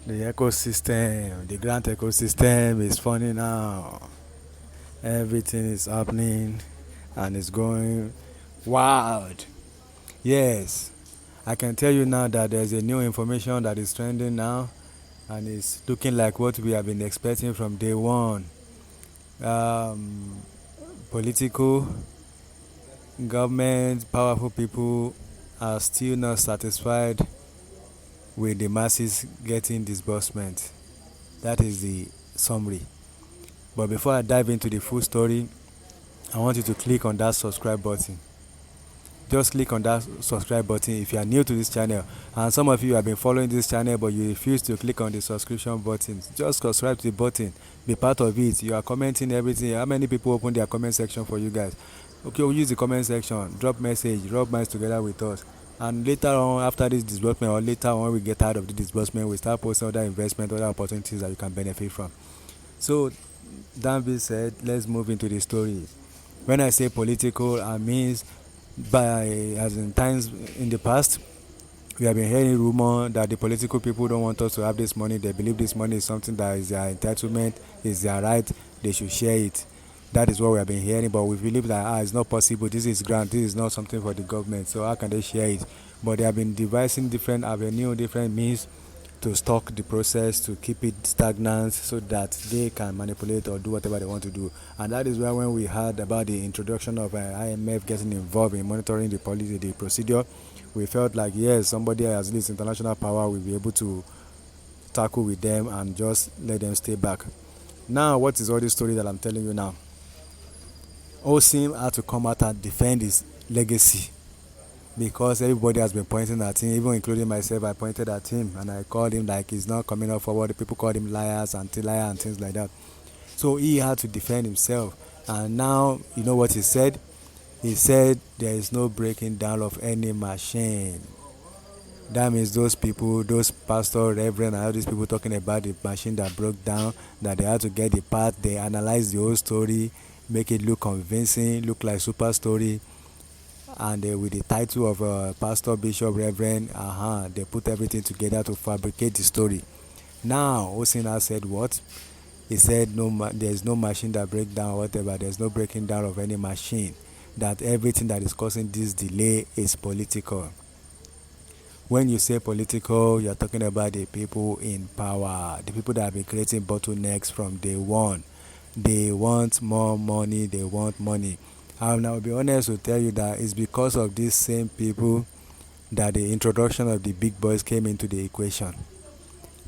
The ecosystem, the grant ecosystem is funny now. Everything is happening and it's going wild. Yes, I can tell you now that there's a new information that is trending now and it's looking like what we have been expecting from day one. Um, Political, government, powerful people are still not satisfied with the masses getting disbursement. That is the summary. But before I dive into the full story, I want you to click on that subscribe button. Just click on that subscribe button if you are new to this channel. And some of you have been following this channel but you refuse to click on the subscription button. Just subscribe to the button. Be part of it. You are commenting everything. How many people open their comment section for you guys? Okay, we'll use the comment section. Drop message. Rub minds together with us. And later on, after this disbursement, or later on, when we get out of the disbursement, we start posting other investment, other opportunities that you can benefit from. So, that being said, let's move into the story. When I say political, I mean by as in times in the past, we have been hearing rumor that the political people don't want us to have this money. They believe this money is something that is their entitlement, is their right. They should share it. That is what we have been hearing. But we believe that it's not possible. This is grant. This is not something for the government. So how can they share it? But they have been devising different avenue, different means to stop the process, to keep it stagnant so that they can manipulate or do whatever they want to do. And that is why when we heard about the introduction of IMF getting involved in monitoring the policy, the procedure, we felt like, yes, somebody has this international power will be able to tackle with them and just let them stay back. Now, what is all this story that I'm telling you now? Osim had to come out and defend his legacy because everybody has been pointing at him, even including myself. I pointed at him and I called him like he's not coming up forward. People called him liars, anti-liar, and things like that. So he had to defend himself. And now, you know what he said? He said there is no breaking down of any machine. That means those people, those pastor, reverend, and all these people talking about the machine that broke down, that they had to get the part, they analyze the whole story, make it look convincing, look like super story, and with the title of pastor, bishop, reverend, they put everything together to fabricate the story. Now, Osina said what? He said there is no machine that break down or whatever. There's no breaking down of any machine. That everything that is causing this delay is political. When you say political, you're talking about the people in power, the people that have been creating bottlenecks from day one. They want more money, they want money. And I'll be honest to tell you that it's because of these same people that the introduction of the big boys came into the equation.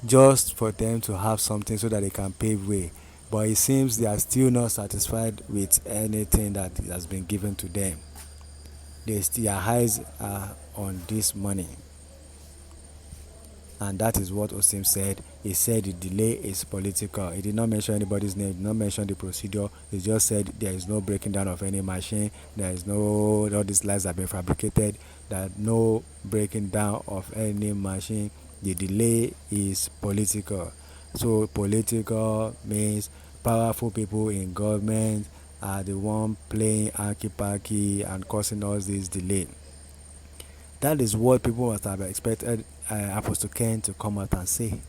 Just for them to have something so that they can pave way. But it seems they are still not satisfied with anything that has been given to them. Their eyes are on this money. And that is what Osim said. He said the delay is political. He did not mention anybody's name, did not mention the procedure. He just said there is no breaking down of any machine. There is no, all these lies have been fabricated. That no breaking down of any machine. The delay is political. So political means powerful people in government are the one playing arky and causing us this delay. That is what people must have expected Apostle Ken to come out and say.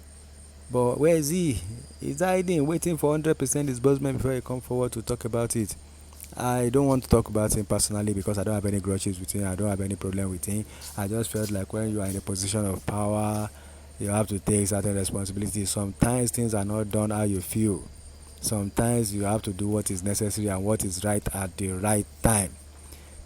But where is he? He's hiding, waiting for 100% disbursement before he come forward to talk about it. I don't want to talk about him personally because I don't have any grudges with him. I don't have any problem with him. I just felt like when you are in a position of power, you have to take certain responsibilities. Sometimes things are not done how you feel. Sometimes you have to do what is necessary and what is right at the right time.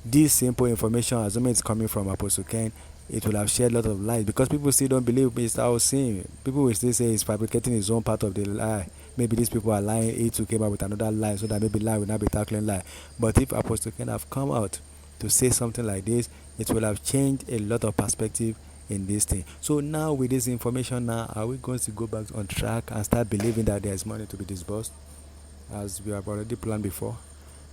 This simple information, assuming it's coming from Apostle Ken, it will have shared a lot of light because people still don't believe Mr. Osim. People will still say he's fabricating his own part of the lie. Maybe these people are lying. He too came up with another lie so that maybe lie will not be tackling lie. But if Apostle Ken have come out to say something like this, it will have changed a lot of perspective in this thing. So now with this information now, are we going to go back on track and start believing that there is money to be disbursed as we have already planned before?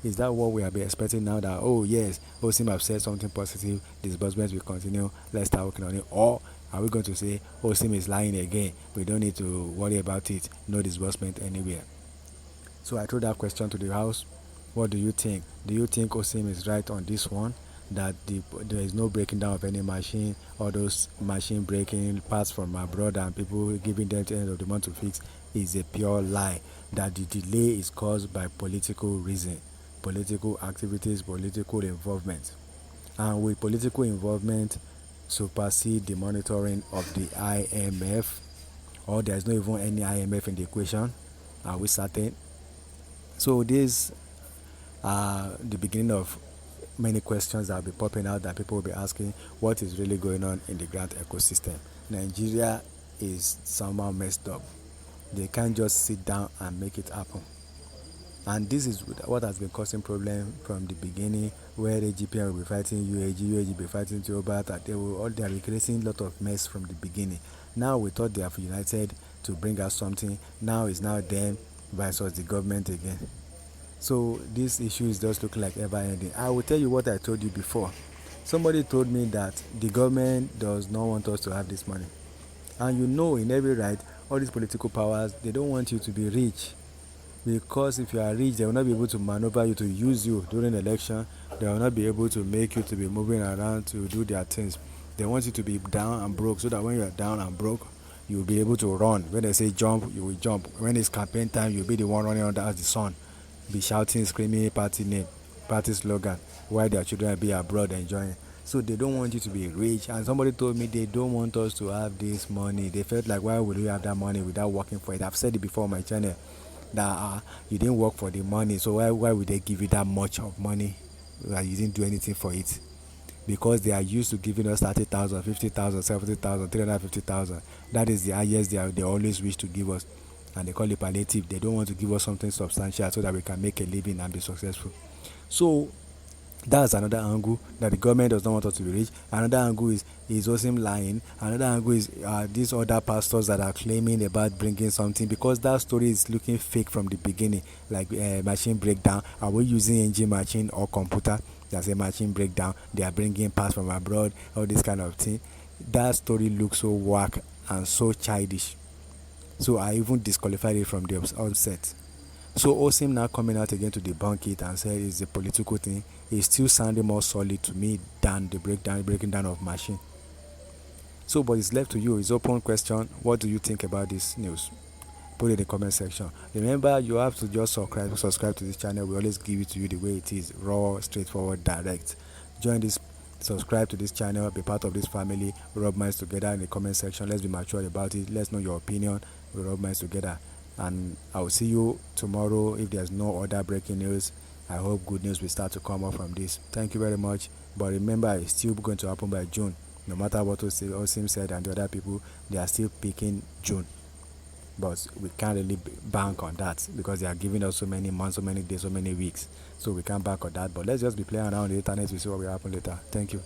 Is that what we are be expecting now that, oh yes, Osim have said something positive, disbursements will continue, let's start working on it? Or are we going to say Osim is lying again, we don't need to worry about it, no disbursement anywhere? So I threw that question to the house. What do you think? Do you think Osim is right on this one? that there is no breaking down of any machine. All those machine breaking parts from abroad and people giving them to the end of the month to fix is a pure lie. That the delay is caused by political reason, political activities, political involvement, and with political involvement supersede the monitoring of the IMF, or there's not even any IMF in the equation. Are we certain? So this the beginning of many questions that will be popping out that people will be asking what is really going on in the grant ecosystem. Nigeria is somehow messed up. They can't just sit down and make it happen. And this is what has been causing problem from the beginning, where AGPN will be fighting UAG will be fighting Tiobat, that they are creating a lot of mess from the beginning. Now we thought they have united to bring us something. Now it's now them versus the government again. So this issue is just looking like ever ending. I will tell you what I told you before. Somebody told me that the government does not want us to have this money. And you know, in every right, all these political powers, they don't want you to be rich. Because if you are rich, they will not be able to maneuver you, to use you during election. They will not be able to make you to be moving around to do their things. They want you to be down and broke, so that when you are down and broke, you will be able to run. When they say jump, you will jump. When it's campaign time, you'll be the one running under the sun, be shouting, screaming party name, party slogan, while their children be abroad enjoying. So they don't want you to be rich. And somebody told me they don't want us to have this money. They felt like, why would we have that money without working for it? I've said it before on my channel that you didn't work for the money, so why would they give you that much of money that you didn't do anything for it? Because they are used to giving us 30,000, 50,000, 70,000, 350,000. That is the highest they always wish to give us, and they call it palliative. They don't want to give us something substantial so that we can make a living and be successful. So that's another angle, that the government does not want us to be rich. Another angle is Osim lying. Another angle is these other pastors that are claiming about bringing something, because that story is looking fake from the beginning. Like machine breakdown. Are we using engine machine or computer? That's a machine breakdown. They are bringing parts from abroad. All this kind of thing. That story looks so whack and so childish. So I even disqualified it from the onset. So Osim now coming out again to debunk it and say it's a political thing. It's still sounding more solid to me than the breaking down of machine. So, but it's left to you. It's open question. What do you think about this news? Put it in the comment section. Remember, you have to just subscribe to this channel. We always give it to you the way it is, raw, straightforward, direct. Join this, subscribe to this channel, be part of this family. We rub minds together in the comment section. Let's be mature about it. Let's know your opinion. We rub minds together. And I will see you tomorrow if there's no other breaking news. I hope good news will start to come up from this. Thank you very much. But remember, it's still going to happen by June. No matter what Osim said and the other people, they are still picking June. But we can't really bank on that, because they are giving us so many months, so many days, so many weeks. So we can't bank on that. But let's just be playing around the internet to see what will happen later. Thank you.